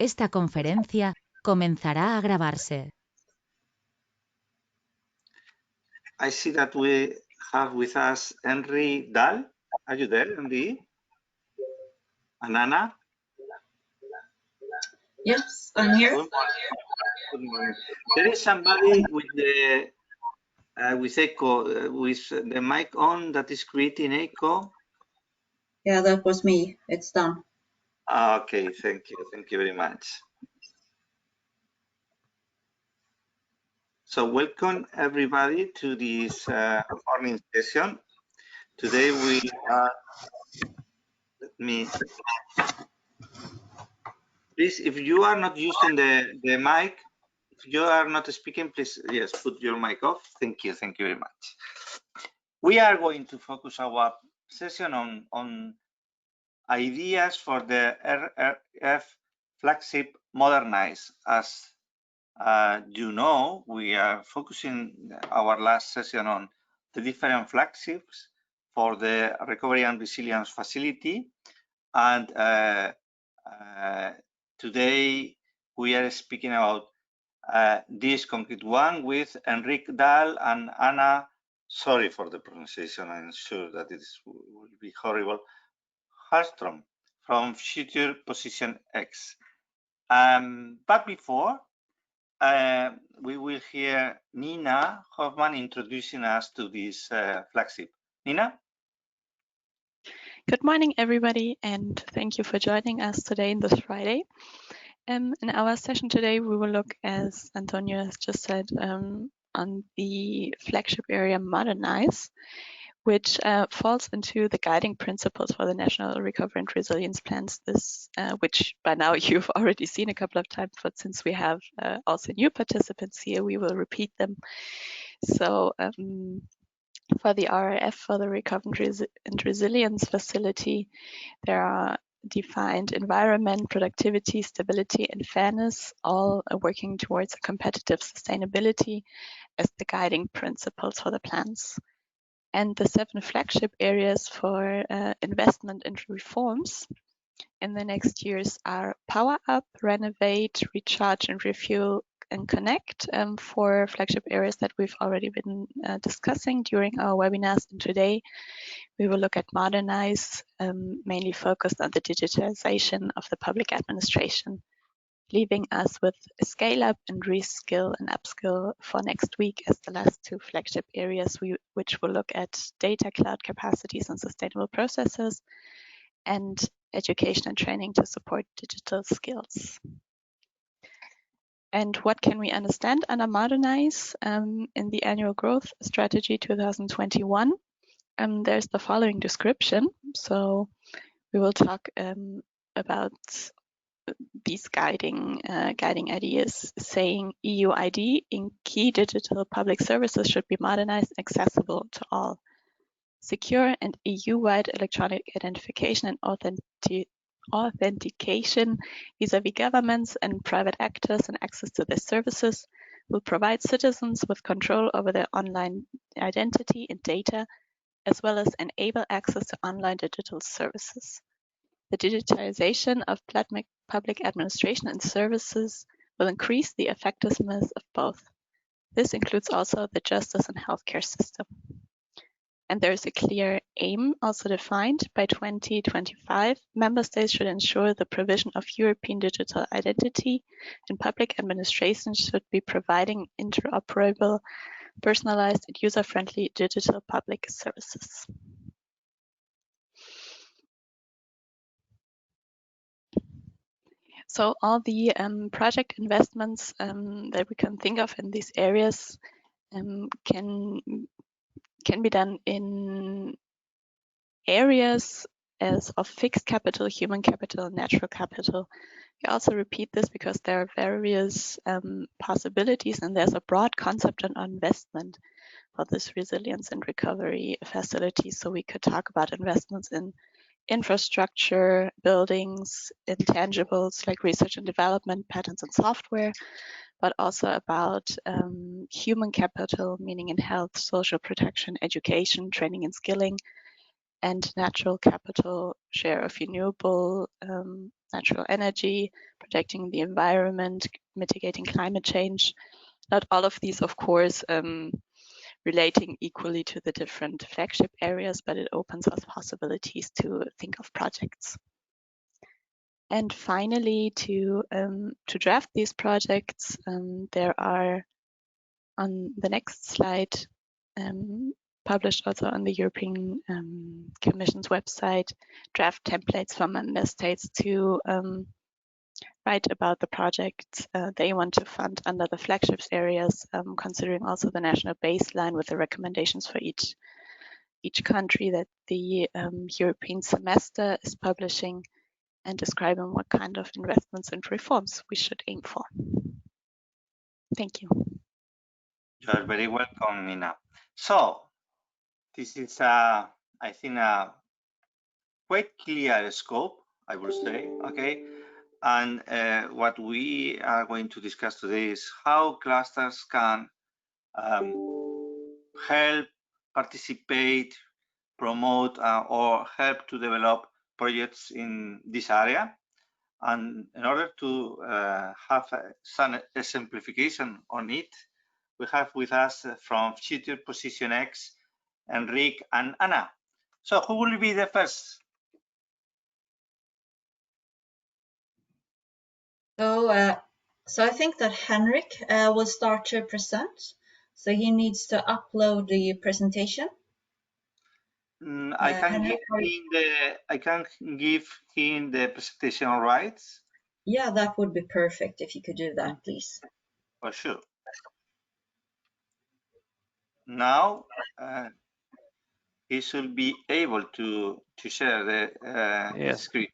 Esta conferencia comenzará a grabarse. I see that we have with us Henry Dahl. Are you there, Henry? And Anna? Yes, I'm here. Good morning. Good morning. There is somebody with the with echo, with the mic on that is creating echo. Yeah, that was me. It's done. Okay, thank you. Thank you very much. So welcome everybody to this morning session. Today we are, please, if you are not using the mic, if you are not speaking, please, yes, put your mic off. Thank you very much. We are going to focus our session on ideas for the RRF flagship Modernise. As you know, we are focusing our last session on the different flagships for the Recovery and Resilience Facility. And today we are speaking about this concrete one with Enrique Dahl and Anna, sorry for the pronunciation, I'm sure that it will be horrible, Harstrom from Future Position X. But before, we will hear Nina Hoffman introducing us to this flagship. Nina? Good morning, everybody, and thank you for joining us today in this Friday. In our session today, we will look, as Antonio has just said, on the flagship area Modernise, which falls into the guiding principles for the National Recovery and Resilience Plans, which by now you've already seen a couple of times, but since we have also new participants here, we will repeat them. So for the RRF, for the Recovery and Resilience Facility, there are defined environment, productivity, stability, and fairness, all working towards a competitive sustainability as the guiding principles for the plans. And the 7 flagship areas for investment and reforms in the next years are Power Up, Renovate, Recharge and Refuel and Connect, 4 flagship areas that we've already been discussing during our webinars. And today we will look at Modernise, mainly focused on the digitalization of the public administration, leaving us with a scale up and reskill and upskill for next week as the last 2 flagship areas, which will look at data cloud capacities and sustainable processes, and education and training to support digital skills. And what can we understand under Modernise in the Annual Growth Strategy 2021? There's the following description. So we will talk about these guiding ideas, saying EU ID in key digital public services should be modernized and accessible to all. Secure and EU-wide electronic identification and authentication vis-à-vis governments and private actors and access to their services will provide citizens with control over their online identity and data, as well as enable access to online digital services. The digitalization of public administration and services will increase the effectiveness of both. This includes also the justice and healthcare system. And there is a clear aim also defined. By 2025, member states should ensure the provision of European digital identity, and public administration should be providing interoperable, personalized and user-friendly digital public services. So all the project investments that we can think of in these areas can be done in areas as of fixed capital, human capital, natural capital. We also repeat this because there are various possibilities, and there's a broad concept on investment for this resilience and recovery facility. So we could talk about investments in infrastructure, buildings, intangibles like research and development, patents and software, but also about human capital, meaning in health, social protection, education, training and skilling, and natural capital, share of renewable natural energy, protecting the environment, mitigating climate change. Not all of these, of course, relating equally to the different flagship areas, but it opens us possibilities to think of projects. And finally, to draft these projects, there are on the next slide, published also on the European Commission's website, draft templates for member states to write about the projects they want to fund under the flagships areas, considering also the national baseline with the recommendations for each country that the European semester is publishing, and describing what kind of investments and reforms we should aim for. Thank you. You are very welcome, Nina. So this is, I think, a quite clear scope, I would say, okay? And what we are going to discuss today is how clusters can help, participate, promote, or help to develop projects in this area. And in order to have some exemplification on it, we have with us from Future Position X, Enrique and Anna. So who will be the first? So I think that Henrik will start to present. So he needs to upload the presentation. I can give him the presentation rights. Yeah, that would be perfect if you could do that, please. For sure. Now he should be able to share the Yes. screen.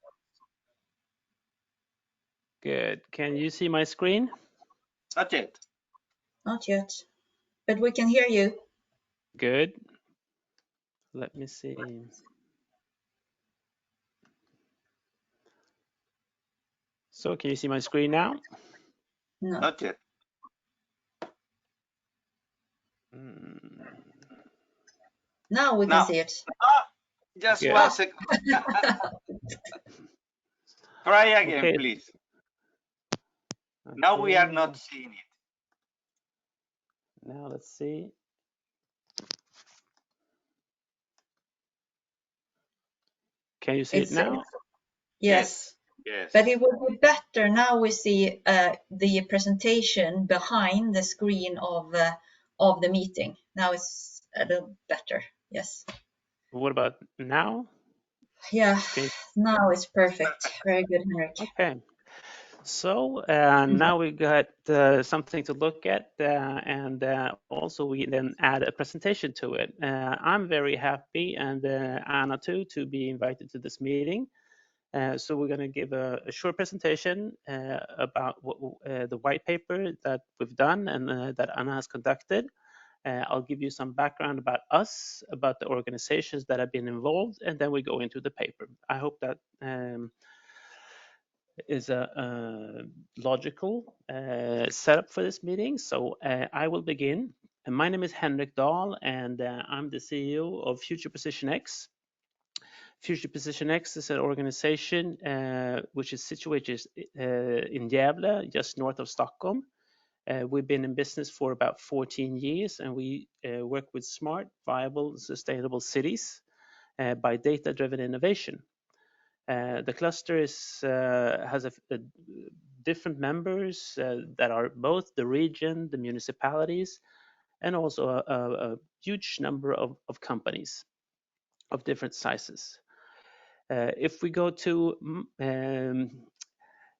Good. Can you see my screen? Not yet. Not yet, but we can hear you. Good. Let me see. So can you see my screen now? No. Not yet. Now we can see it. Just Good. 1 second. Try again, Okay. please. Now we are not seeing it. Now let's see. Can you see it now? Yes. Yes. But it would be better. Now we see the presentation behind the screen of the meeting. Now it's a little better. Yes. What about now? Yeah. Okay. Now it's perfect. Very good, Henrik. Okay. So now we got something to look at, and also we then add a presentation to it. I'm very happy, and Anna too, to be invited to this meeting. So we're going to give a short presentation about the white paper that we've done and that Anna has conducted. I'll give you some background about us, about the organizations that have been involved, and then we go into the paper. I hope that is a logical setup for this meeting. So I will begin. And my name is Henrik Dahl, and I'm the CEO of Future Position X. Future Position X is an organization which is situated in Gävle, just north of Stockholm. We've been in business for about 14 years, and we work with smart, viable, and sustainable cities by data-driven innovation. The cluster has different members that are both the region, the municipalities, and also a huge number of companies of different sizes. If we go to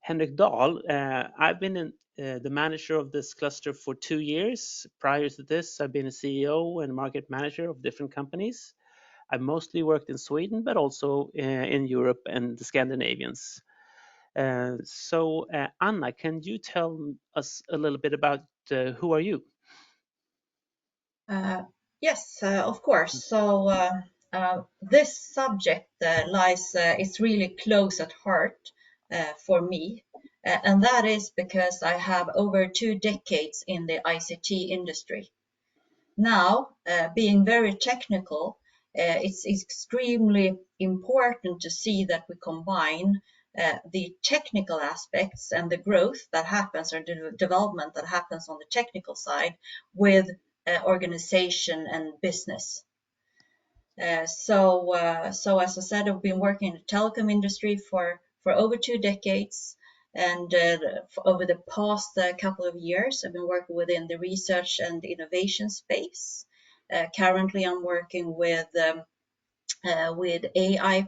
Henrik Dahl, I've been the manager of this cluster for 2 years. Prior to this, I've been a CEO and market manager of different companies. I've mostly worked in Sweden, but also in Europe and the Scandinavians. So Anna, can you tell us a little bit about who are you? Yes, of course. So this subject is really close at heart for me. And that is because I have over 2 decades in the ICT industry. Now, being very technical, it's extremely important to see that we combine the technical aspects and the growth that happens, or the development that happens on the technical side, with organization and business. So as I said, I've been working in the telecom industry for over 2 decades, and over the past couple of years, I've been working within the research and innovation space. Currently, I'm working with AI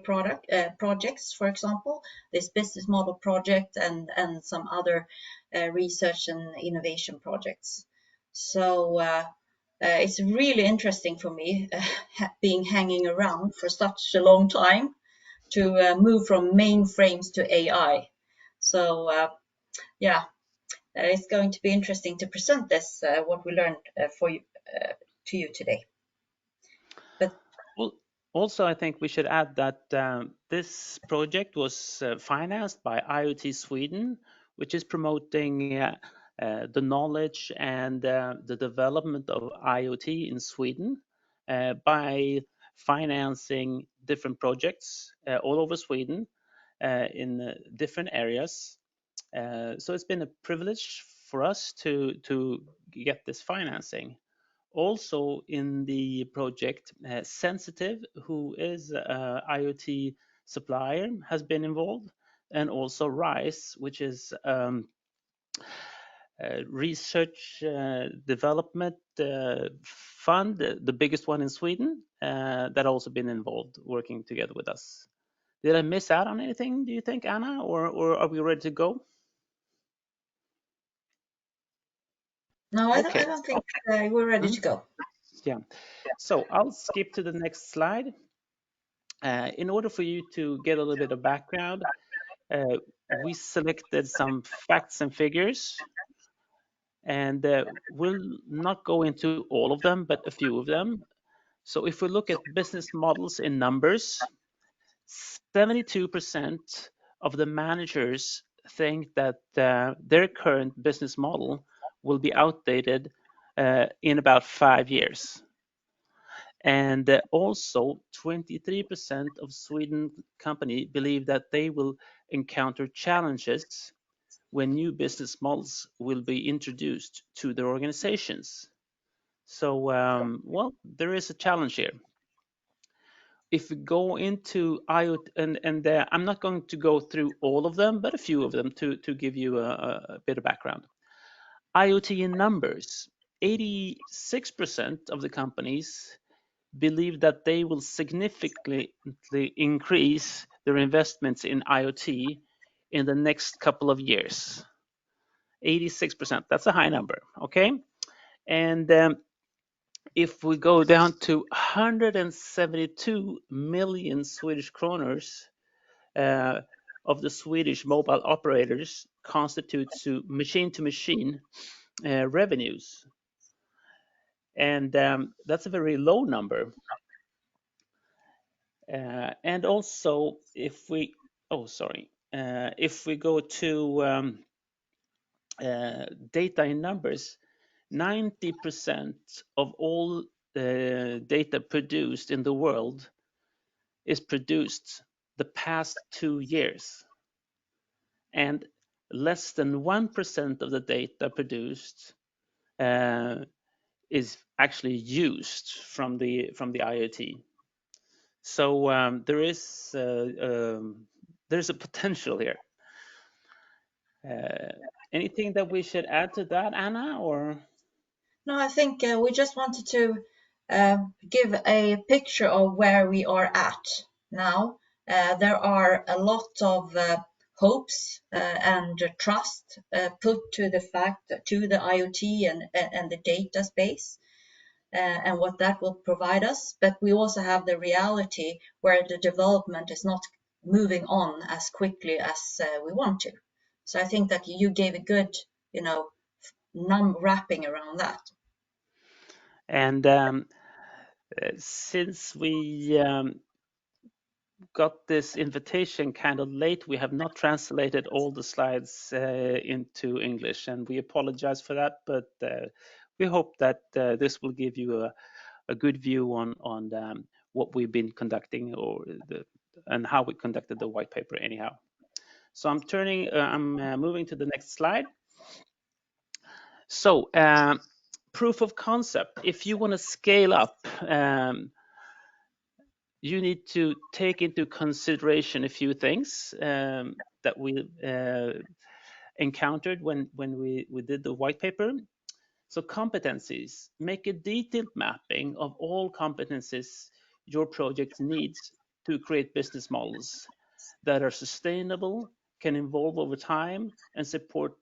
projects, for example, this business model project, and some other research and innovation projects. So it's really interesting for me, being hanging around for such a long time, to move from mainframes to AI. So yeah, it's going to be interesting to present this, what we learned to you today. But Well, also, I think we should add that this project was financed by IoT Sweden, which is promoting the knowledge and the development of IoT in Sweden by financing different projects all over Sweden in different areas. So it's been a privilege for us to get this financing. Also in the project, Sensitive, who is a IoT supplier, has been involved, and also RISE, which is research development fund, the biggest one in Sweden, that also been involved working together with us. Did I miss out on anything, do you think, Anna, or are we ready to go? no, I Okay. don't think we're ready to go. Yeah. So I'll skip to the next slide. In order for you to get a little bit of background, we selected some facts and figures, and we'll not go into all of them, but a few of them. So if we look at business models in numbers, 72% of the managers think that their current business model will be outdated in about 5 years. And also 23% of Sweden company believe that they will encounter challenges when new business models will be introduced to their organizations. So, well, there is a challenge here. If we go into IoT, and I'm not going to go through all of them, but a few of them to give you a bit of background. IoT in numbers, 86% of the companies believe that they will significantly increase their investments in IoT in the next couple of years. 86%, that's a high number, okay? And if we go down to 172 million Swedish kroners of the Swedish mobile operators constitutes to machine revenues. And that's a very low number. And also, if we go to data in numbers, 90% of all data produced in the world is produced the past 2 years, and less than 1% of the data produced is actually used from the IoT. So there's a potential here. Anything that we should add to that, Anna, or? No, I think we just wanted to give a picture of where we are at now. There are a lot of hopes and trust put to the fact to the IoT and the data space, and what that will provide us. But we also have the reality where the development is not moving on as quickly as we want to. So I think that you gave a good, wrapping around that. And since we got this invitation kind of late, we have not translated all the slides into English, and we apologize for that, but we hope that this will give you a good view on what we've been conducting and how we conducted the white paper anyhow. So I'm moving to the next slide. So proof of concept. If you want to scale up, you need to take into consideration a few things that we encountered when we did the white paper. So competencies, make a detailed mapping of all competencies your project needs to create business models that are sustainable, can evolve over time, and support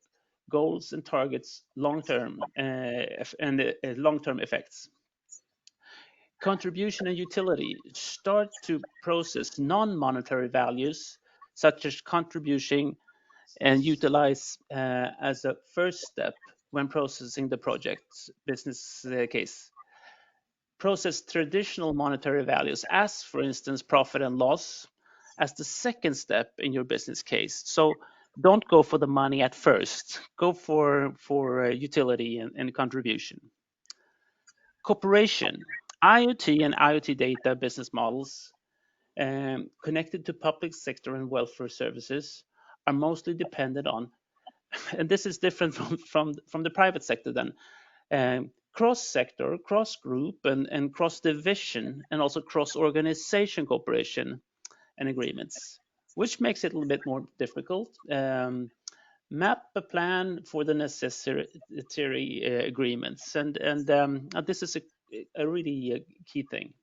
goals and targets long-term and long-term effects. Contribution and utility, start to process non-monetary values such as contribution and utilize as a first step when processing the project's business case. Process traditional monetary values as, for instance, profit and loss as the second step in your business case. So don't go for the money at first. Go for utility and contribution. Cooperation. IoT and IoT data business models connected to public sector and welfare services are mostly dependent on, and this is different from the private sector then, cross-sector, cross-group, and cross-division, and also cross-organization cooperation and agreements, which makes it a little bit more difficult. Map a plan for the necessary agreements, and this is a really key thing.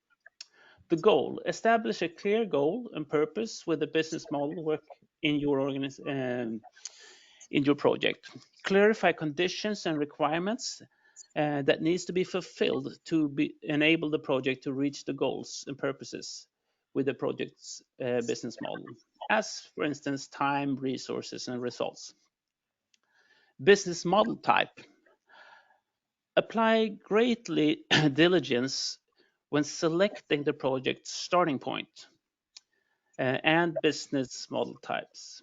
The goal: establish a clear goal and purpose with the business model work in your in your project. Clarify conditions and requirements that needs to be fulfilled to enable the project to reach the goals and purposes with the project's business model, as for instance time, resources, and results. Business model type. Apply greatly diligence when selecting the project's starting point and business model types.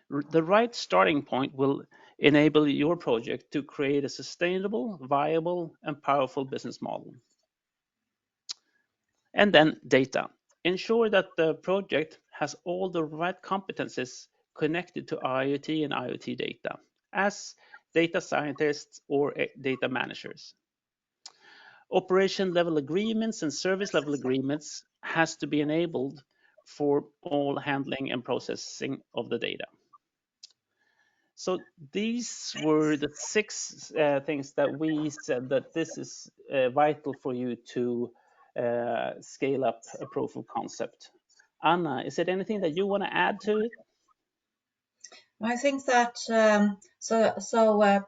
The right starting point will enable your project to create a sustainable, viable, and powerful business model. And then data. Ensure that the project has all the right competencies connected to IoT and IoT data as data scientists or data managers. Operation level agreements and service level agreements has to be enabled for all handling and processing of the data. So these were the 6 things that we said that this is vital for you to scale up a proof of concept. Anna, is there anything that you want to add to it? I think that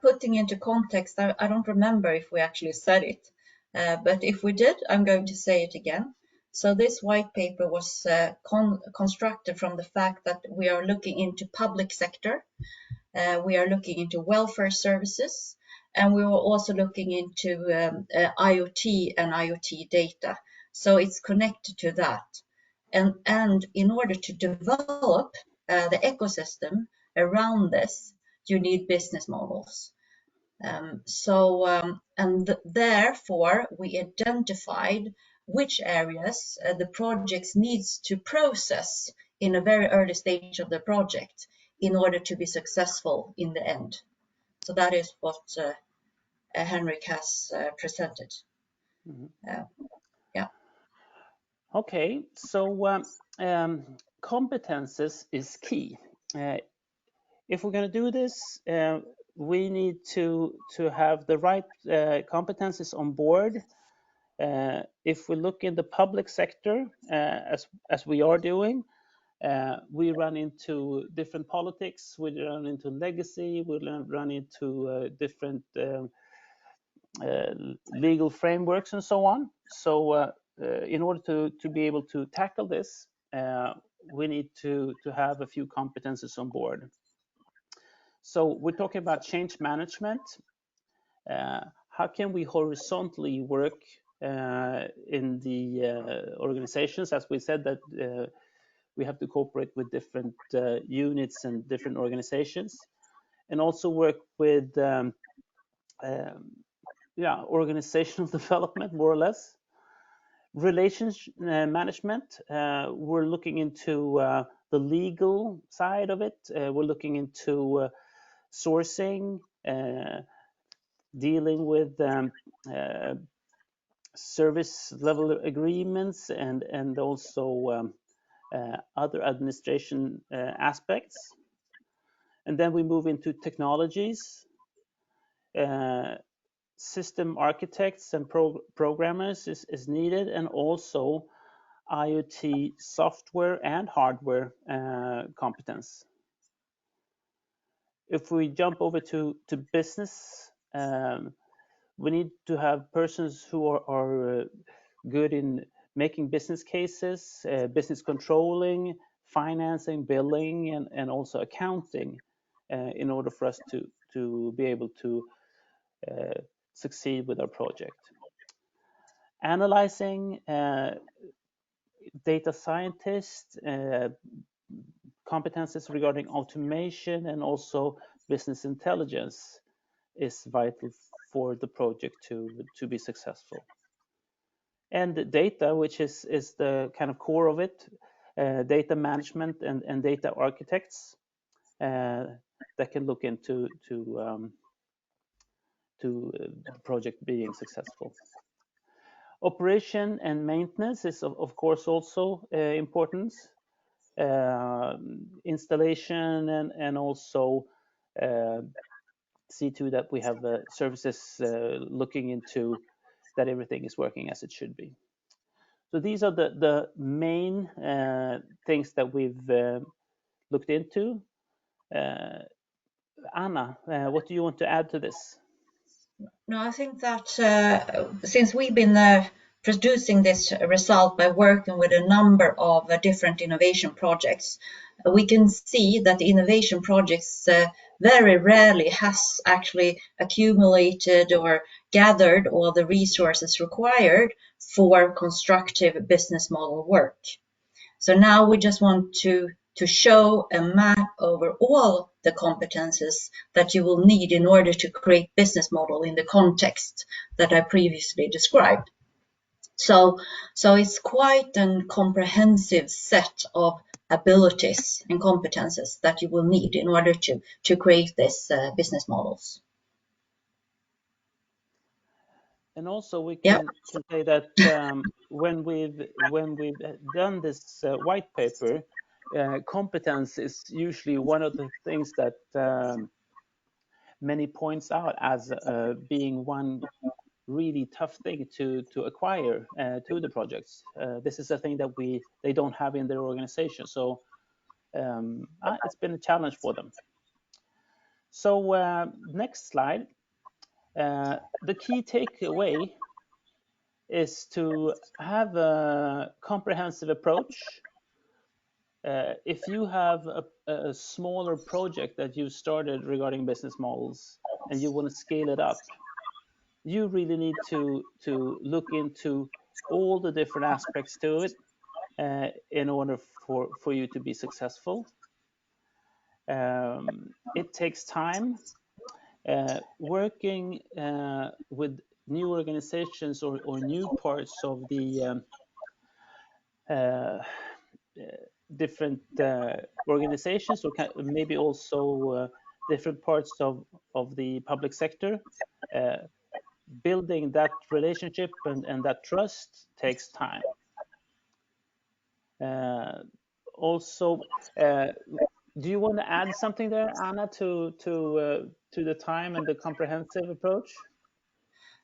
putting into context, I don't remember if we actually said it, but if we did, I'm going to say it again. So this white paper was constructed from the fact that we are looking into public sector, we are looking into welfare services, and we were also looking into IoT and IoT data. So it's connected to that. And in order to develop the ecosystem around this, you need business models. Therefore, we identified which areas the projects needs to process in a very early stage of the project in order to be successful in the end. So that is what Henrik has presented. Yeah. Okay, so competences is key. If we're going to do this, we need to have the right competences on board. If we look in the public sector, as we are doing, we run into different politics, we run into legacy, we run into different legal frameworks and so on. So in order to be able to tackle this, we need to have a few competences on board. So we're talking about change management. How can we horizontally work in the organizations? As we said that we have to cooperate with different units and different organizations, and also work with organizational development, more or less. Relations management, we're looking into the legal side of it. We're looking into sourcing, dealing with service level agreements, and also other administration aspects. And then we move into technologies. System architects and programmers is needed, and also IoT software and hardware competence. If we jump over to business, we need to have persons who are good in making business cases, business controlling, financing, billing, and also accounting, in order for us to be able to succeed with our project. Analyzing, data scientists, competencies regarding automation, and also business intelligence is vital for the project to be successful. And data, which is the kind of core of it, data management and data architects that can look into the project being successful. Operation and maintenance is of course also important. Installation and also see to that we have services looking into that everything is working as it should be. So these are the main things that we've looked into. Anna, what do you want to add to this? No, I think that since we've been producing this result by working with a number of different innovation projects, we can see that the innovation projects very rarely has actually accumulated or gathered all the resources required for constructive business model work. So now we just want to show a map over all the competences that you will need in order to create business model in the context that I previously described. So it's quite a comprehensive set of abilities and competences that you will need in order to create this business models. And also we can say that when we've done this white paper, competence is usually one of the things that many points out as being one really tough thing to acquire to the projects. This is a thing that they don't have in their organization, so it's been a challenge for them. So next slide. The key takeaway is to have a comprehensive approach. If you have a smaller project that you started regarding business models and you want to scale it up, you really need to look into all the different aspects to it in order for you to be successful. It takes time. Working with new organizations or new parts of the different organizations, or maybe also different parts of the public sector, building that relationship and that trust takes time. Also, do you want to add something there, Anna, to the time and the comprehensive approach?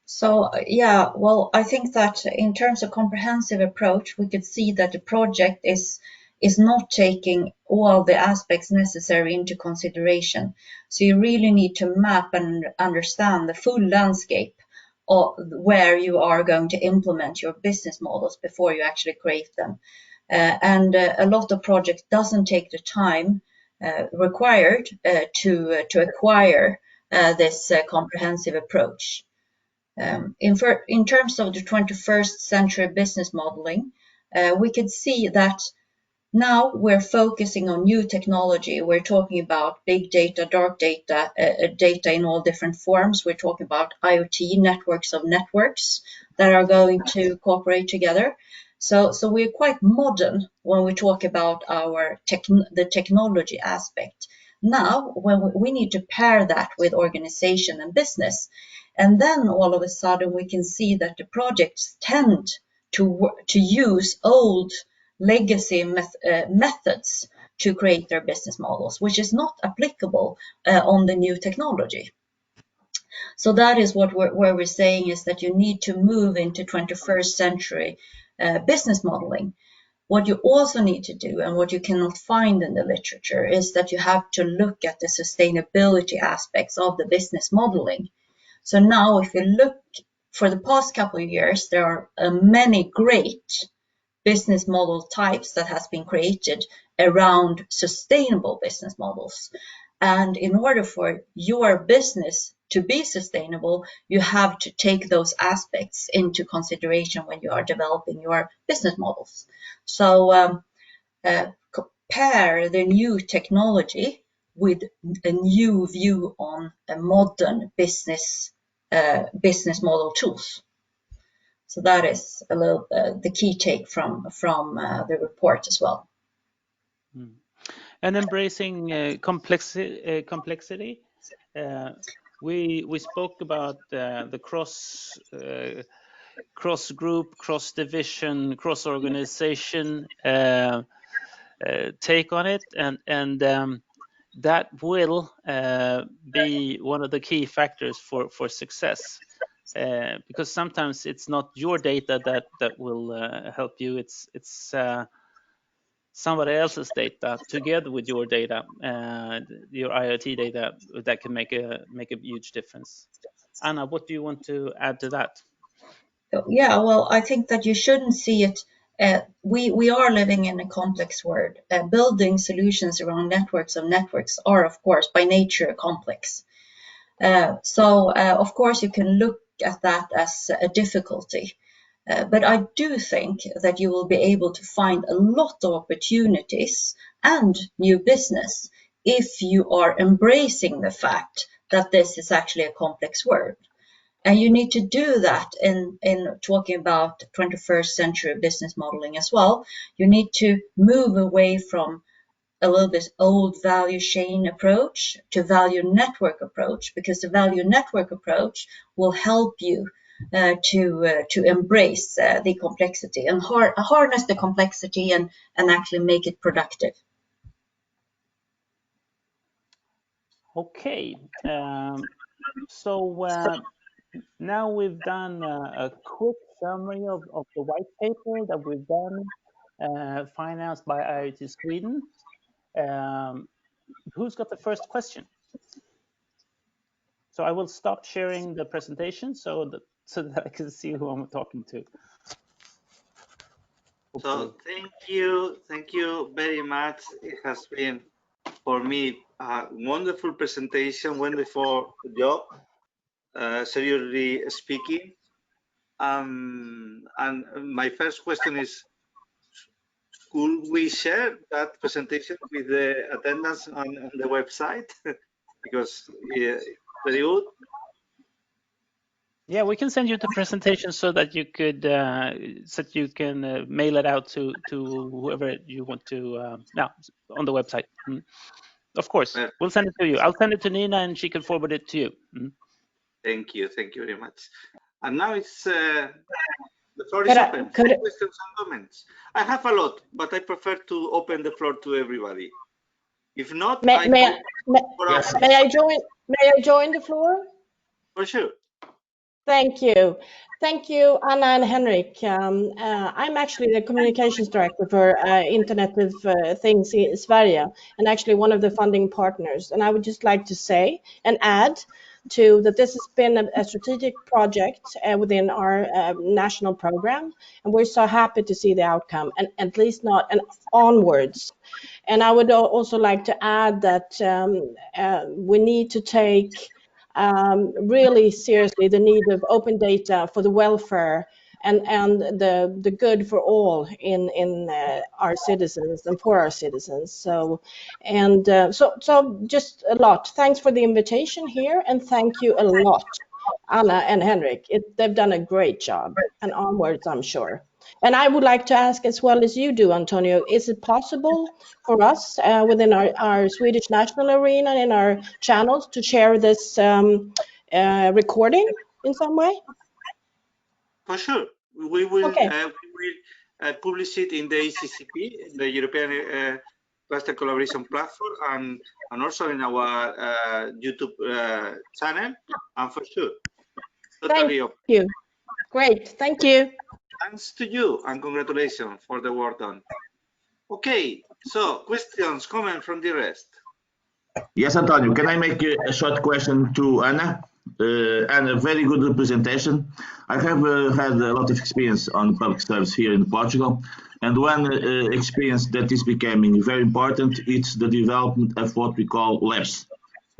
So yeah, well, I think that in terms of comprehensive approach, we could see that the project is not taking all the aspects necessary into consideration. So you really need to map and understand the full landscape of where you are going to implement your business models before you actually create them. And a lot of projects doesn't take the time required to acquire this comprehensive approach. In terms of the 21st century business modeling, we could see that now we're focusing on new technology. We're talking about big data, dark data, data in all different forms. We're talking about IoT, networks of networks, that are going to cooperate together. So we're quite modern when we talk about the technology aspect. Now, when we need to pair that with organization and business, and then all of a sudden we can see that the projects tend to use old legacy methods to create their business models, which is not applicable on the new technology. So that is what we're saying, is that you need to move into 21st century business modeling. What you also need to do, and what you cannot find in the literature, is that you have to look at the sustainability aspects of the business modeling. So now, if you look for the past couple of years, there are many great business model types that has been created around sustainable business models. And in order for your business to be sustainable, you have to take those aspects into consideration when you are developing your business models. So compare the new technology with a new view on a modern business model tools. So that is a little the key take from the report as well. And embracing complexity. We spoke about the cross group, cross division, cross organization take on it, and that will be one of the key factors for success. Because sometimes it's not your data that will help you. It's somebody else's data together with your data, your IoT data, that can make a huge difference. Anna, what do you want to add to that? Yeah, well, I think that you shouldn't see it. We are living in a complex world. Building solutions around networks of networks are, of course, by nature complex. So of course, you can look at that as a difficulty. But I do think that you will be able to find a lot of opportunities and new business if you are embracing the fact that this is actually a complex world. And you need to do that in talking about 21st century business modeling as well. You need to move away from a little bit old value chain approach to value network approach, because the value network approach will help you to embrace the complexity and harness the complexity and actually make it productive. Okay, so now we've done a quick summary of the white paper that we've done, financed by IoT Sweden. Who's got the first question? So I will stop sharing the presentation so that I can see who I'm talking to. So thank you very much. It has been for me a wonderful presentation, wonderful job, seriously speaking. And my first question is, could we share that presentation with the attendance on the website? Because it's very good. Yeah, we can send you the presentation so that you could can mail it out to whoever you want to now on the website. Of course, we'll send it to you. I'll send it to Nina and she can forward it to you. Thank you very much. And now it's the floor is open. Questions and comments. I have a lot, but I prefer to open the floor to everybody. If not, may I join the floor? For sure. Thank you, Anna and Henrik. I'm actually the communications director for Internet of Things in Sverige, and actually one of the funding partners. And I would just like to say and add to that this has been a strategic project within our national program, and we're so happy to see the outcome, and at least not and onwards. And I would also like to add that we need to take really seriously the need of open data for the welfare and the good for all in our citizens and for our citizens. So just a lot. Thanks for the invitation here, and thank you a lot Anna and Henrik. They've done a great job, and onwards, I'm sure. And I would like to ask, as well as you do, Antonio, is it possible for us within our Swedish national arena and in our channels to share this recording in some way? For sure. We will, Okay. publish it in the ECCP, the European Cluster Collaboration Platform, and also in our YouTube channel, and for sure. Totally Thank you. Great. Thank you. Thanks to you, and congratulations for the work done. Okay, so questions, comments from the rest? Yes, Antonio, can I make a short question to Anna? And a very good presentation. I have had a lot of experience on public service here in Portugal, and one experience that is becoming very important is the development of what we call labs.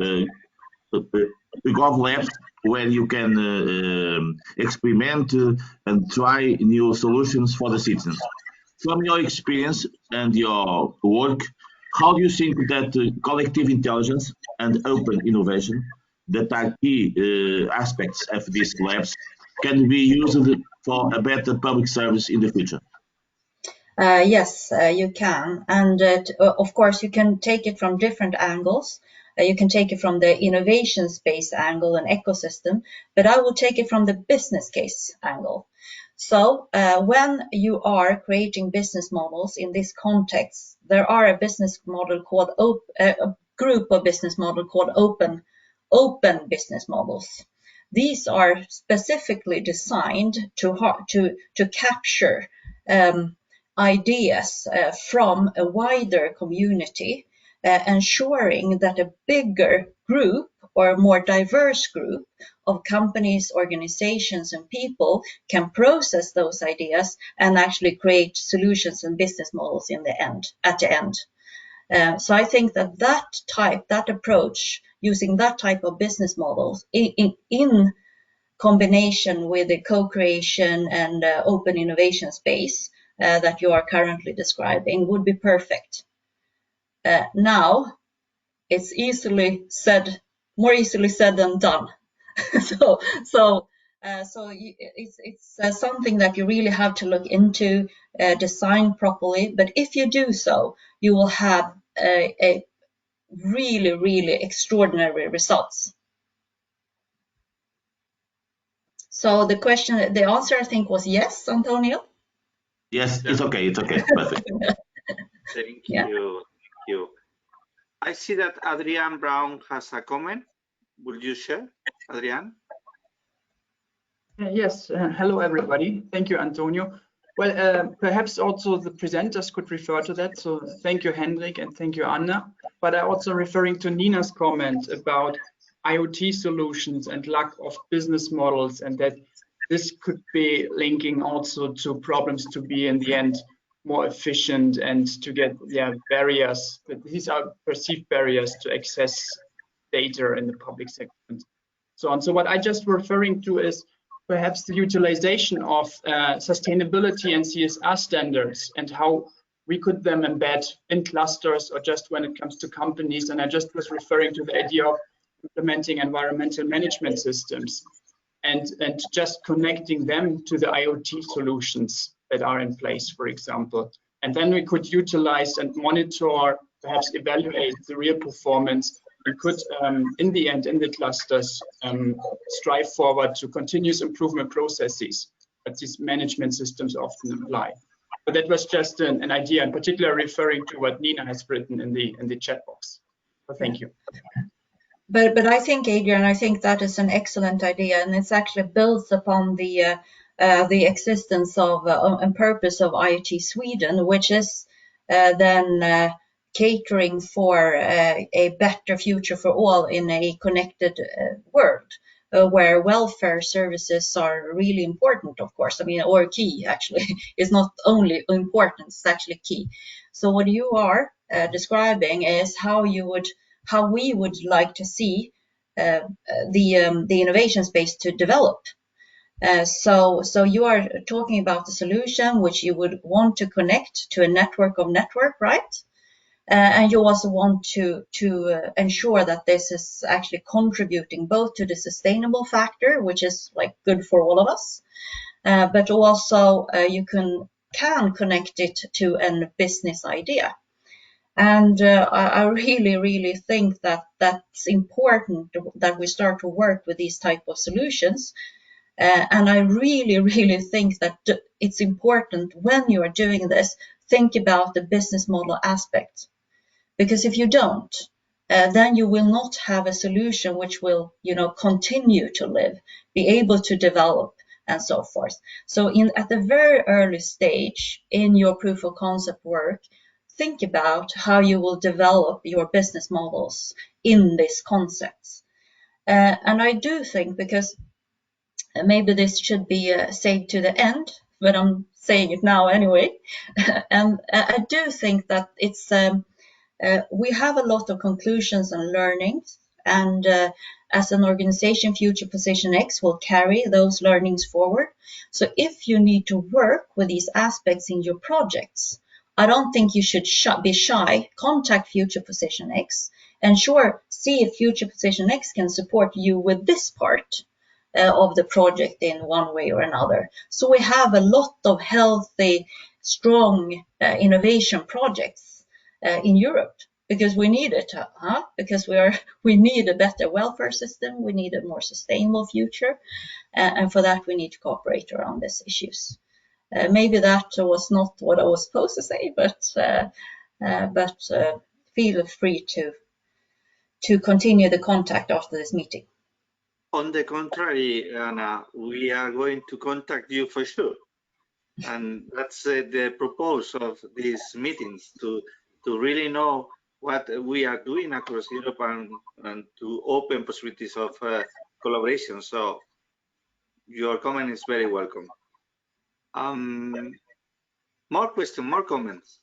Gov labs, where you can experiment and try new solutions for the citizens. From your experience and your work, how do you think that collective intelligence and open innovation, that are key aspects of these labs, can be used for a better public service in the future? Yes, you can. And of course, you can take it from different angles. You can take it from the innovation space angle and ecosystem, but I will take it from the business case angle. So when you are creating business models in this context, there are a business model called a group of business model called open business models. These are specifically designed to capture ideas from a wider community, ensuring that a bigger group or a more diverse group of companies, organizations, and people can process those ideas and actually create solutions and business models at the end. So I think that approach, using that type of business models in combination with the co-creation and open innovation space that you are currently describing would be perfect. Now, it's more easily said than done. so it's something that you really have to look into, design properly. But if you do so, you will have a really, really extraordinary results. So the answer, I think, was yes, Antonio? Yes, it's okay. It's okay. Perfect. Thank you. I see that Adrian Brown has a comment. Will you share, Adrian? Yes. Hello, everybody. Thank you, Antonio. Well, perhaps also the presenters could refer to that. So thank you, Henrik, and thank you, Anna. But I also referring to Nina's comment about IoT solutions and lack of business models, and that this could be linking also to problems to be in the end more efficient and to get barriers. But these are perceived barriers to access data in the public sector and so on. So what I just referring to is perhaps the utilization of sustainability and CSR standards and how we could them embed in clusters or just when it comes to companies. And I just was referring to the idea of implementing environmental management systems and just connecting them to the IoT solutions that are in place, for example. And then we could utilize and monitor, perhaps evaluate the real performance, and could, in the end, in the clusters, strive forward to continuous improvement processes that these management systems often imply. But that was just an idea, in particular referring to what Nina has written in the chat box. So thank you. But I think, Adrian, I think that is an excellent idea, and it's actually builds upon the existence of and purpose of IoT Sweden, which is then catering for a better future for all in a connected world, where welfare services are really important, of course. I mean, or key, actually. It's not only important, it's actually key. So what you are describing is how we would like to see the innovation space to develop. So you are talking about the solution which you would want to connect to a network of network, right? And you also want to ensure that this is actually contributing both to the sustainable factor, which is like good for all of us, but also you can connect it to a business idea. And I really think that that's important that we start to work with these type of solutions. And I really think that it's important when you are doing this, think about the business model aspect. Because if you don't, then you will not have a solution which will, continue to live, be able to develop, and so forth. So at the very early stage in your proof of concept work, think about how you will develop your business models in these concepts. And I do think, because maybe this should be saved to the end, but I'm saying it now anyway. And I do think that it's we have a lot of conclusions and learnings, and as an organization, Future Position X will carry those learnings forward. So if you need to work with these aspects in your projects, I don't think you should be shy. Contact Future Position X and see if Future Position X can support you with this part of the project in one way or another. So we have a lot of healthy, strong innovation projects in Europe, because we need it, because we need a better welfare system, we need a more sustainable future, and for that we need to cooperate around these issues. Maybe that was not what I was supposed to say, but feel free to continue the contact after this meeting. On the contrary, Anna, we are going to contact you for sure. And that's the purpose of these meetings, to really know what we are doing across Europe and to open possibilities of collaboration. So your comment is very welcome. More questions, more comments?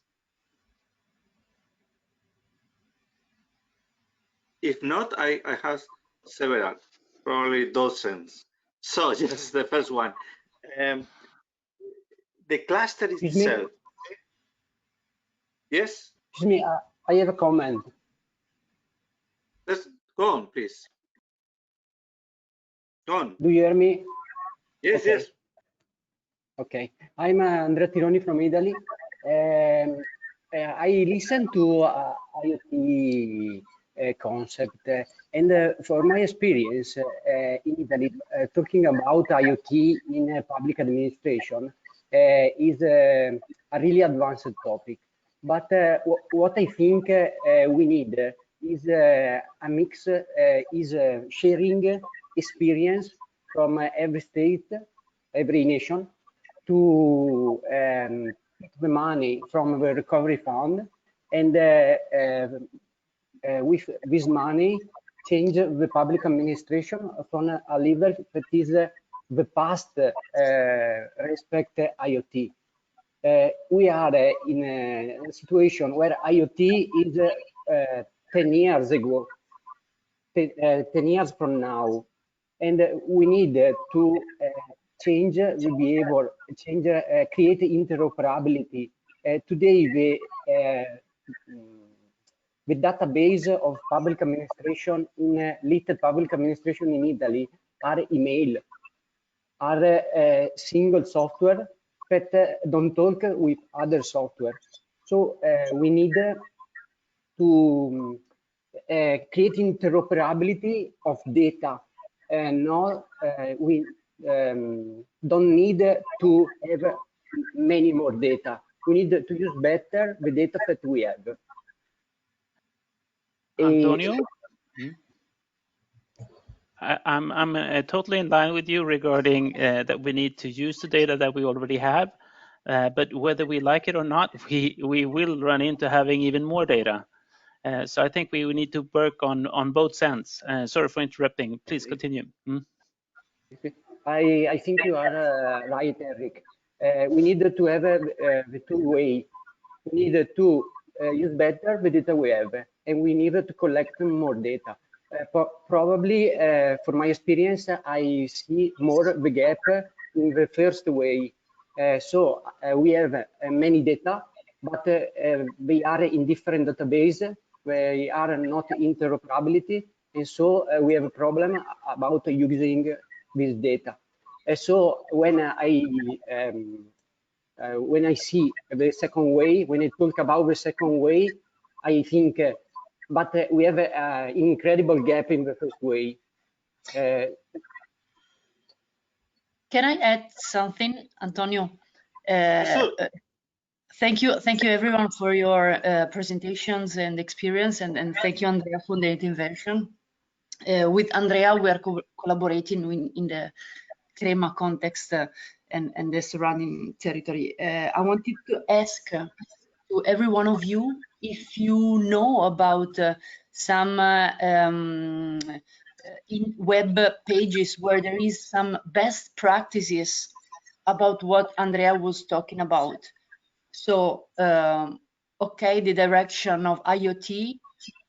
If not, I have several, probably dozens. So just the first one. The cluster itself. Yes? Excuse me, I have a comment. Let's go on, please. Go on. Do you hear me? Yes, okay. Yes. Okay. I'm Andrea Tironi from Italy. I listened to IoT concept, and for my experience in Italy, talking about IoT in public administration is a really advanced topic. But what I think we need is a mix, is sharing experience from every state, every nation, to take the money from the recovery fund, and with this money change the public administration from a level that is the past respect IoT. We are in a situation where IoT is 10 years ago, 10 years from now, and we need to change the behavior, create interoperability. Today, the database of public administration listed public administration in Italy are email, are single software that don't talk with other software. So we need to create interoperability of data, and we don't need to have many more data. We need to use better the data that we have. Antonio? I'm totally in line with you regarding that we need to use the data that we already have, but whether we like it or not, we will run into having even more data. So I think we need to work on both ends. Sorry for interrupting. Please continue. I think you are right, Eric. We need to have the two way. We need to use better the data we have, and we need to collect more data. Probably, for my experience, I see more the gap in the first way. So we have many data, but they are in different database. They are not interoperability, and so we have a problem about using this data. So when I see the second way, when I talk about the second way, I think, but we have an incredible gap in the first way. Can I add something, Antonio? Sure. Thank you everyone for your presentations and experience, and thank you, Andrea, for the intervention. With Andrea, we are collaborating in the CREMA context and the surrounding territory. I wanted to ask to every one of you if you know about some in web pages where there is some best practices about what Andrea was talking about. So, okay, the direction of IoT,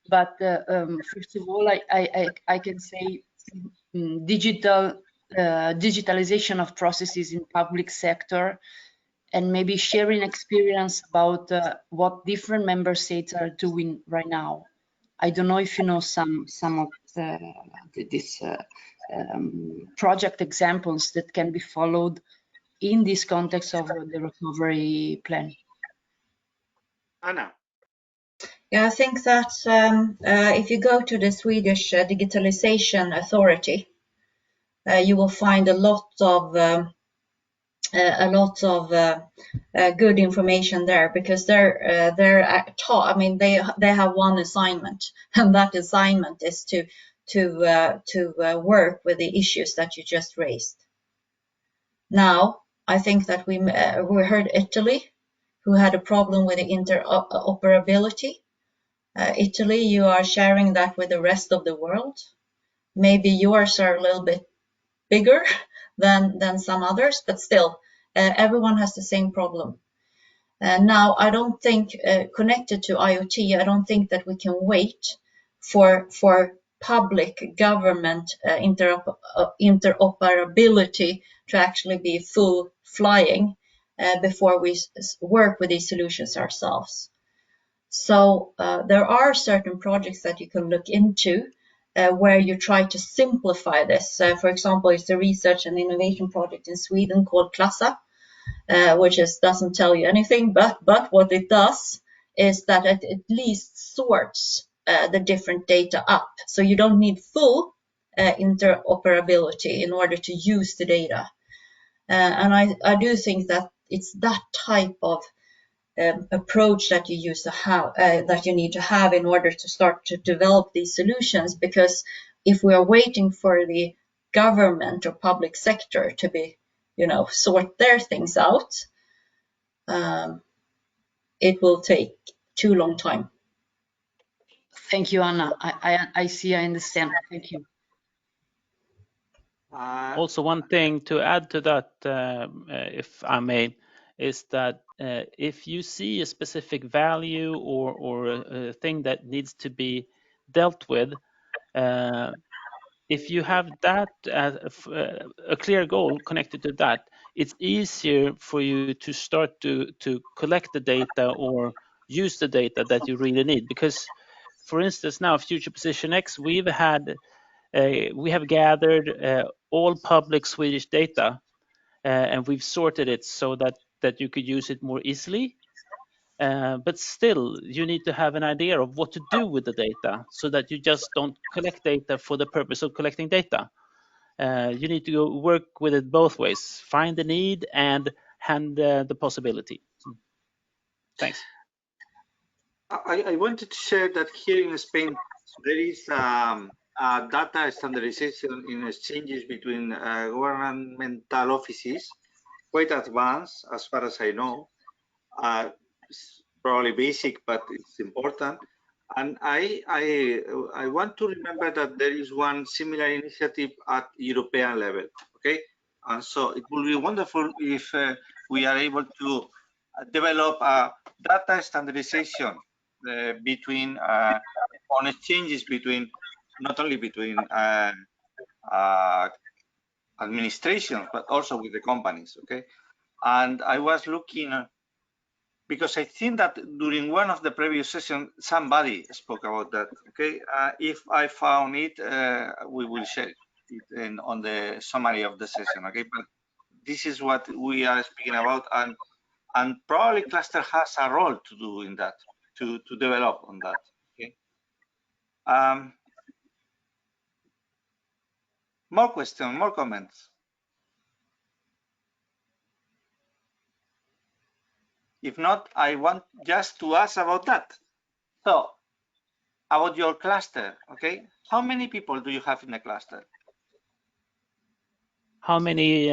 but first of all, I can say digitalization of processes in public sector, and maybe sharing experience about what different member states are doing right now. I don't know if you know some of these project examples that can be followed in this context of the recovery plan. Anna. Yeah, I think that if you go to the Swedish Digitalization Authority, you will find a lot of good information there, because they're taught. I mean, they have one assignment, and that assignment is to work with the issues that you just raised. Now, I think that we heard Italy, who had a problem with the interoperability. Italy, you are sharing that with the rest of the world. Maybe yours are a little bit bigger than some others, but still, everyone has the same problem. Now, I don't think, connected to IoT, I don't think that we can wait for public government interoperability to actually be full flying before we work with these solutions ourselves. So there are certain projects that you can look into where you try to simplify this. For example, it's a research and innovation project in Sweden called Klassa, which doesn't tell you anything, but what it does is that it at least sorts the different data up. So you don't need full interoperability in order to use the data. And I do think that it's that type of approach that you that you need to have in order to start to develop these solutions, because if we are waiting for the government or public sector to be, sort their things out, it will take too long time. Thank you, Anna. I see, I understand. Thank you. Also, one thing to add to that, if I may, is that if you see a specific value or a thing that needs to be dealt with, if you have that as a clear goal connected to that, it's easier for you to start to collect the data or use the data that you really need. Because, for instance, now Future Position X, we have gathered all public Swedish data, and we've sorted it so that you could use it more easily. But still, you need to have an idea of what to do with the data, so that you just don't collect data for the purpose of collecting data. You need to go work with it both ways: find the need and hand the possibility. Thanks. I wanted to share that here in Spain, there is data standardization in exchanges between governmental offices, quite advanced as far as I know. It's probably basic, but it's important. And I want to remember that there is one similar initiative at European level, okay? And so it will be wonderful if we are able to develop a data standardization between on exchanges between not only between administrations but also with the companies, okay? And I was looking because I think that during one of the previous sessions, somebody spoke about that. Okay, if I found it, we will share it on the summary of the session. Okay, but this is what we are speaking about, and probably cluster has a role to do in that, to develop on that. Okay. More questions, more comments. If not, I want just to ask about that. So, about your cluster, okay? How many people do you have in the cluster? How many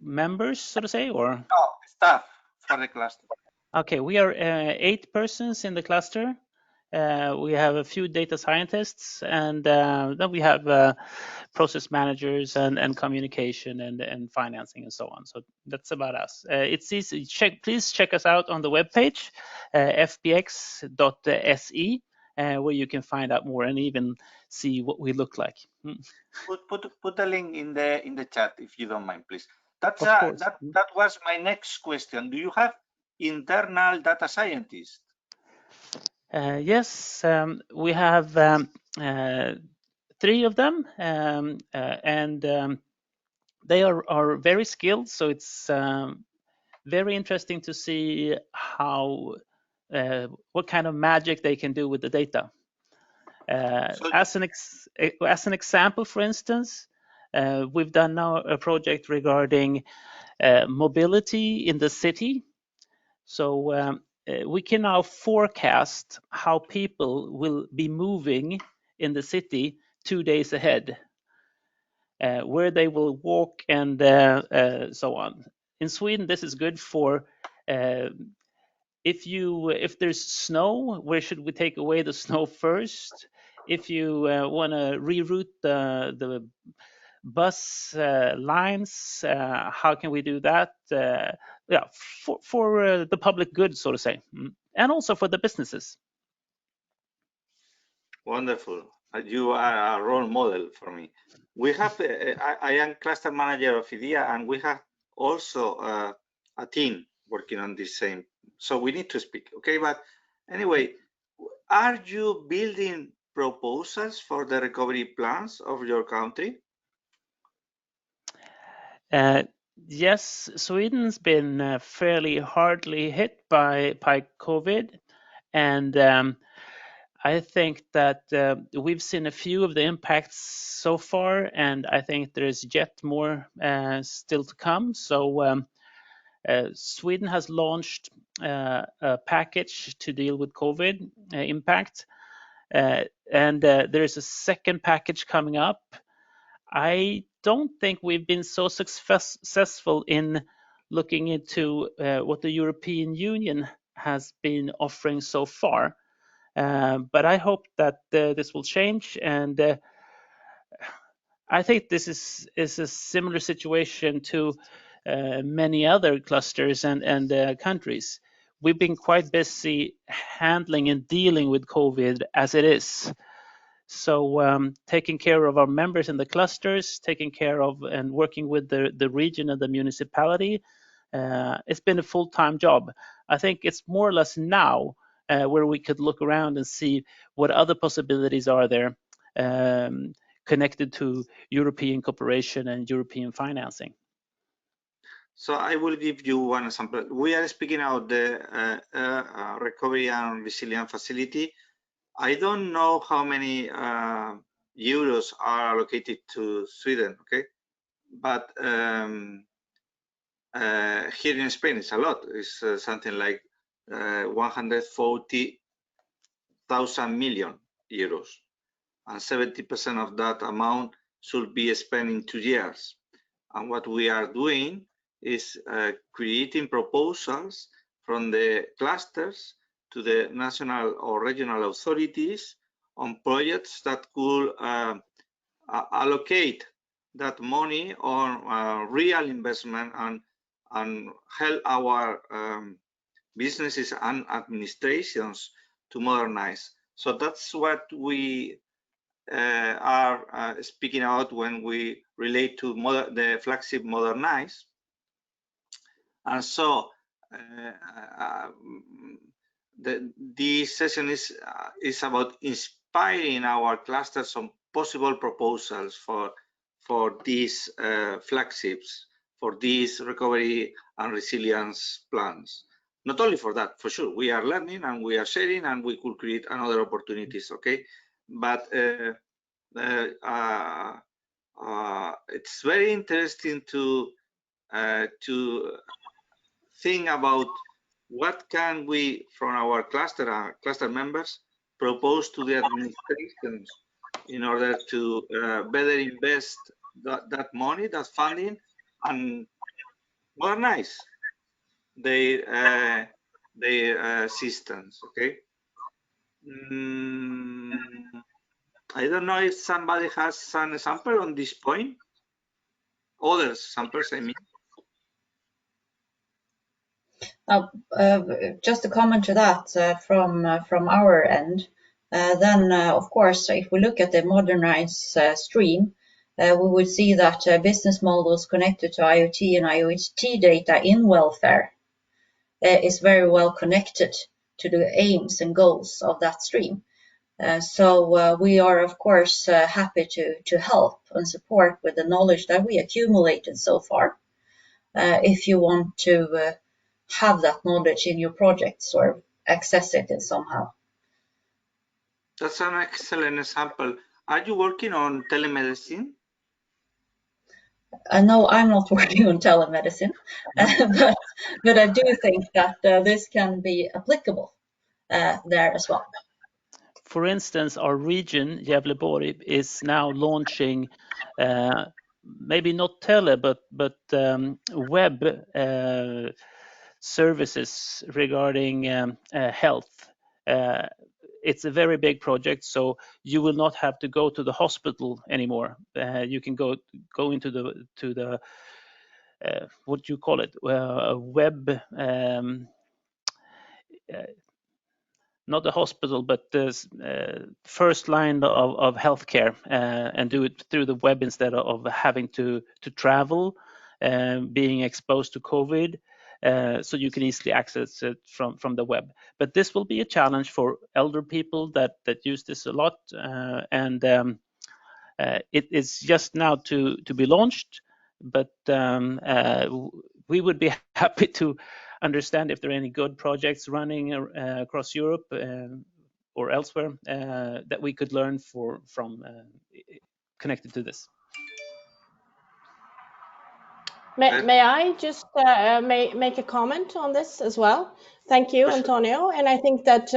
members, so to say, or? No, staff for the cluster. Okay, we are 8 persons in the cluster. We have a few data scientists, and then we have process managers and communication and financing and so on. So that's about us. It's easy. Please check us out on the webpage, fbx.se, where you can find out more and even see what we look like. Put the link in the chat if you don't mind, please. That was my next question. Do you have internal data scientists? Yes, we have 3 of them, and they are very skilled. So it's very interesting to see how what kind of magic they can do with the data. As an example, for instance, we've done now a project regarding mobility in the city. So we can now forecast how people will be moving in the city 2 days ahead, where they will walk and so on. In Sweden, this is good for if there's snow, where should we take away the snow first? If you want to reroute the bus lines, how can we do that? Yeah, for the public good, so to say, and also for the businesses. Wonderful. You are a role model for me. We have, I am cluster manager of IDEA, and we have also a team working on this same. So we need to speak, okay? But anyway, are you building proposals for the recovery plans of your country? Yes, Sweden's been fairly hardly hit by COVID, and I think that we've seen a few of the impacts so far, and I think there's yet more still to come. So Sweden has launched a package to deal with COVID impact, and there's a second package coming up. I don't think we've been so successful in looking into what the European Union has been offering so far. But I hope that this will change, and I think this is a similar situation to many other clusters and countries. We've been quite busy handling and dealing with COVID as it is. So taking care of our members in the clusters, taking care of and working with the region and the municipality, it's been a full-time job. I think it's more or less now where we could look around and see what other possibilities are there connected to European cooperation and European financing. So I will give you one example. We are speaking about the recovery and resilience facility. I don't know how many euros are allocated to Sweden, okay? But here in Spain, it's a lot. It's something like 140,000 million euros. And 70% of that amount should be spent in 2 years. And what we are doing is creating proposals from the clusters to the national or regional authorities on projects that could allocate that money on real investment and help our businesses and administrations to modernize. So that's what we are speaking about when we relate to the flagship Modernise. And so this session is about inspiring our cluster some possible proposals for these flagships, for these recovery and resilience plans. Not only for that, for sure, we are learning and we are sharing and we could create another opportunities, okay? But it's very interesting to think about what can we, from our cluster members, propose to the administrations in order to better invest that money, that funding, and modernize their systems. Okay. I don't know if somebody has an example on this point. Other samples, I mean. Just a comment to that from our end. Then, of course, if we look at the Modernise stream, we would see that business models connected to IoT and IoT data in welfare is very well connected to the aims and goals of that stream. So we are, of course, happy to help and support with the knowledge that we accumulated so far. If you want to have that knowledge in your projects or access it in somehow. That's an excellent example. Are you working on telemedicine? No, I'm not working on telemedicine, but I do think that this can be applicable there as well. For instance, our region, Gävleborg, is now launching maybe not tele, but web services regarding health. It's a very big project, so you will not have to go to the hospital anymore. You can go into the what do you call it? Web. Not the hospital, but the first line of healthcare, and do it through the web instead of having to travel, being exposed to COVID. So you can easily access it from the web. But this will be a challenge for elder people that use this a lot, and it is just now to be launched. But we would be happy to understand if there are any good projects running across Europe or elsewhere that we could learn from connected to this. May I just make a comment on this as well? Thank you, Antonio. And I think that,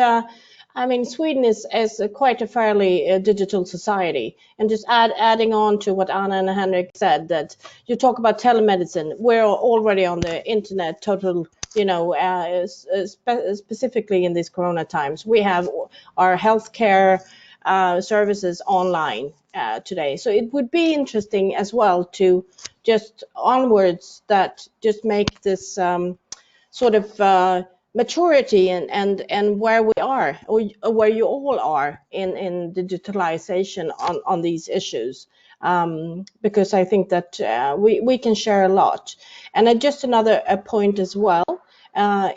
I mean, Sweden is quite a fairly digital society. And just adding on to what Anna and Henrik said, that you talk about telemedicine, we're already on the internet, total, you know, specifically in these Corona times. We have our healthcare services online today. So it would be interesting as well to just onwards that just make this sort of maturity and where we are, or where you all are in digitalization on these issues, because I think that we can share a lot. And just another point as well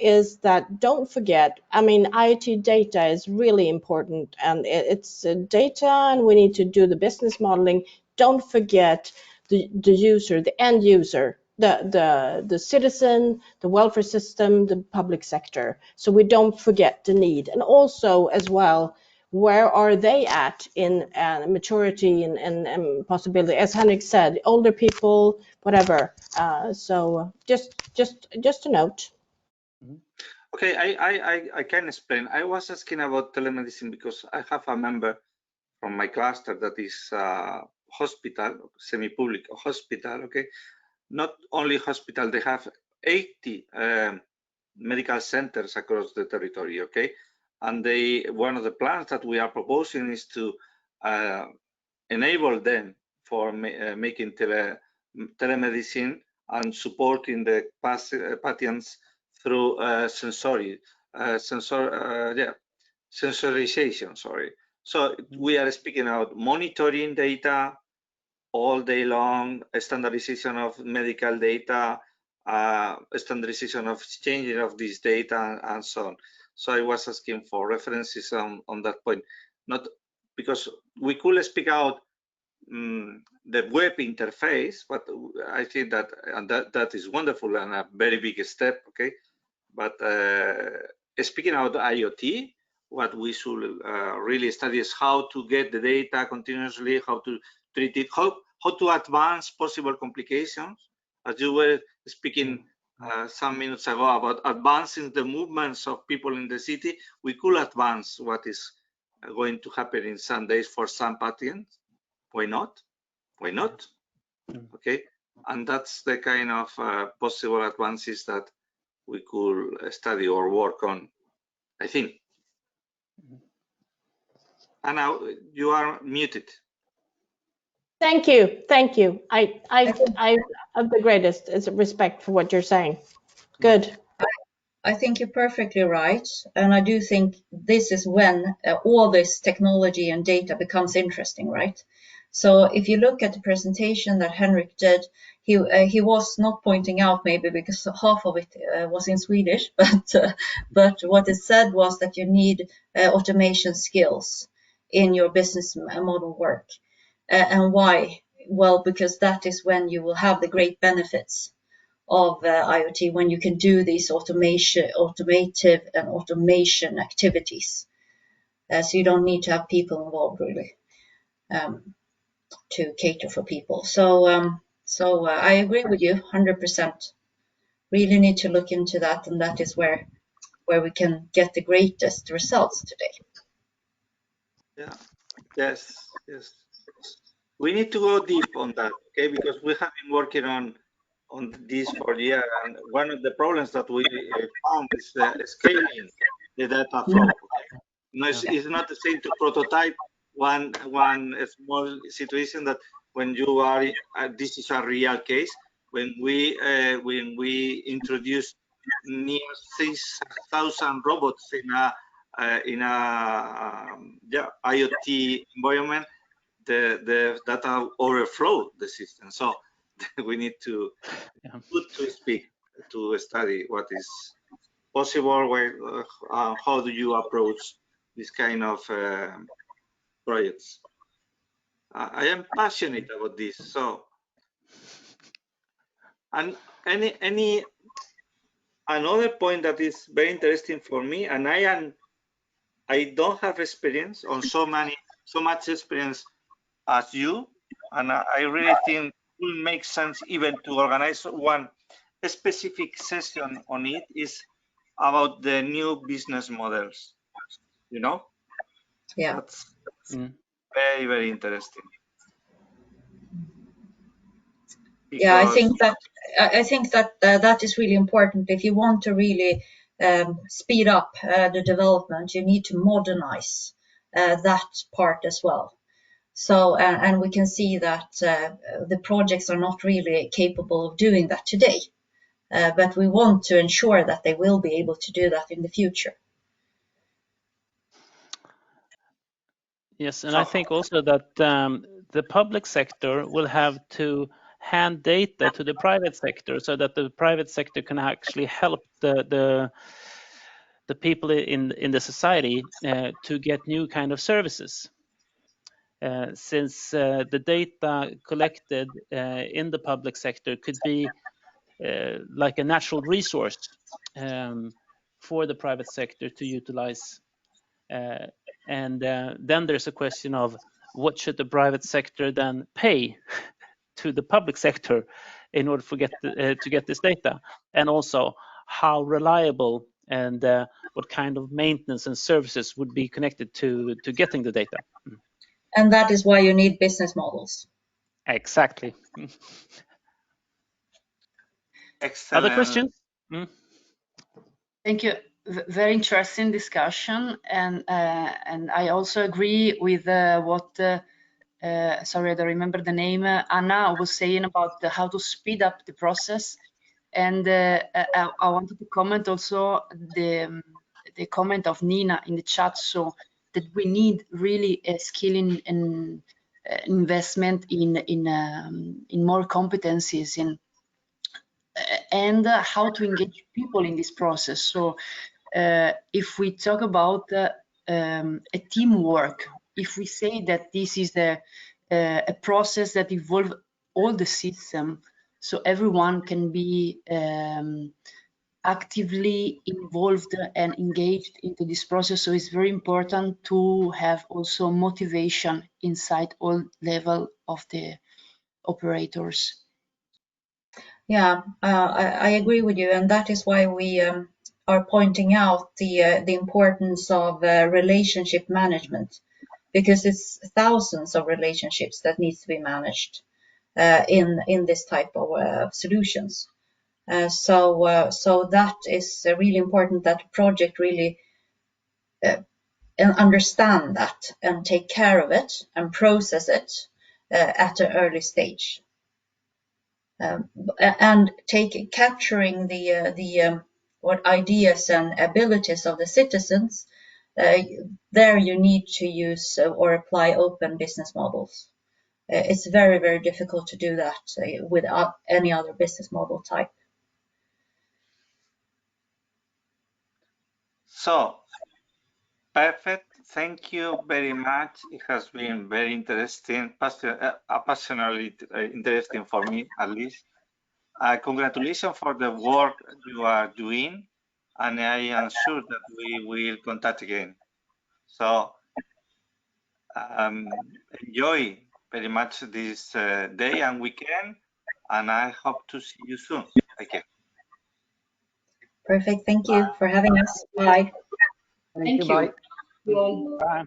is that don't forget, I mean, IoT data is really important, and it's data, and we need to do the business modeling. Don't forget the user, the end user, the citizen, the welfare system, the public sector. So we don't forget the need. And also as well, where are they at in maturity and possibility? As Henrik said, older people, whatever. So just a note. Okay, I can explain. I was asking about telemedicine because I have a member from my cluster that is hospital, semi-public hospital, okay? Not only hospital, they have 80 medical centers across the territory, okay? And one of the plans that we are proposing is to enable them for making telemedicine and supporting the patients through sensorization, sorry. So we are speaking about monitoring data all day long, standardization of medical data, standardization of exchanging of this data and so on. So I was asking for references on that point, not because we could speak out the web interface, but I think that that is wonderful and a very big step, okay? But speaking out IoT, what we should really study is how to get the data continuously, how to treat it, how to advance possible complications. As you were speaking some minutes ago about advancing the movements of people in the city, we could advance what is going to happen in some days for some patients. Why not? Why not? Okay, and that's the kind of possible advances that we could study or work on, I think. Anna, you are muted. Thank you, thank you. I have the greatest respect for what you're saying. Good. I think you're perfectly right, and I do think this is when all this technology and data becomes interesting, right? So if you look at the presentation that Henrik did, he was not pointing out, maybe because half of it was in Swedish, but what it said was that you need automation skills in your business model work. And why? Well, because that is when you will have the great benefits of IoT, when you can do these automative and automation activities. So you don't need to have people involved really to cater for people. So I agree with you 100%. Really need to look into that, and that is where we can get the greatest results today. Yeah. Yes. Yes. We need to go deep on that, okay? Because we have been working on this for years, and one of the problems that we found is scaling the data flow. Okay? No, it's not the same to prototype one small situation that when you are this is a real case. When we introduced near 6,000 robots in a IoT environment, the data overflow the system. So we need to put to speak to study what is possible, where how do you approach this kind of projects. I am passionate about this. So, and another point that is very interesting for me, and I don't have experience on so much experience as you, and I really think it will make sense even to organize one specific session on it, is about the new business models, you know? Yeah. That's very, very interesting. Because yeah, I think that that is really important. If you want to really speed up the development, you need to modernize that part as well. So, and we can see that the projects are not really capable of doing that today, but we want to ensure that they will be able to do that in the future. Yes, and I think also that the public sector will have to hand data to the private sector so that the private sector can actually help the people in the society to get new kind of services. Since the data collected in the public sector could be like a natural resource for the private sector to utilize. And then there's a question of what should the private sector then pay to the public sector in order to get this data, and also how reliable and what kind of maintenance and services would be connected to getting the data. And that is why you need business models. Exactly. Excellent. Other questions? Thank you. Very interesting discussion, and I also agree with what sorry, I don't remember the name. Anna was saying about how to speed up the process, and I wanted to comment also the comment of Nina in the chat, so that we need really a skilling and investment in more competencies in and how to engage people in this process. So if we talk about a teamwork, if we say that this is a process that involves all the system, so everyone can be actively involved and engaged into this process. So it's very important to have also motivation inside all level of the operators. Yeah, I agree with you, and that is why we are pointing out the importance of relationship management, because it's thousands of relationships that needs to be managed in this type of solutions. So that is really important, that the project really understand that and take care of it and process it at an early stage. And capturing the what ideas and abilities of the citizens, there you need to use or apply open business models. It's very, very difficult to do that without any other business model type. So, perfect. Thank you very much. It has been very interesting, passionately interesting for me, at least. Congratulations for the work you are doing, and I am sure that we will contact again. So, enjoy very much this day and weekend, and I hope to see you soon. Okay. Perfect. Thank you for having us. Bye. Thank you. Thank you. Bye.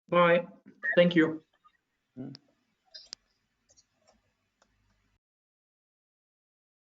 Bye. Bye. Thank you. Mm.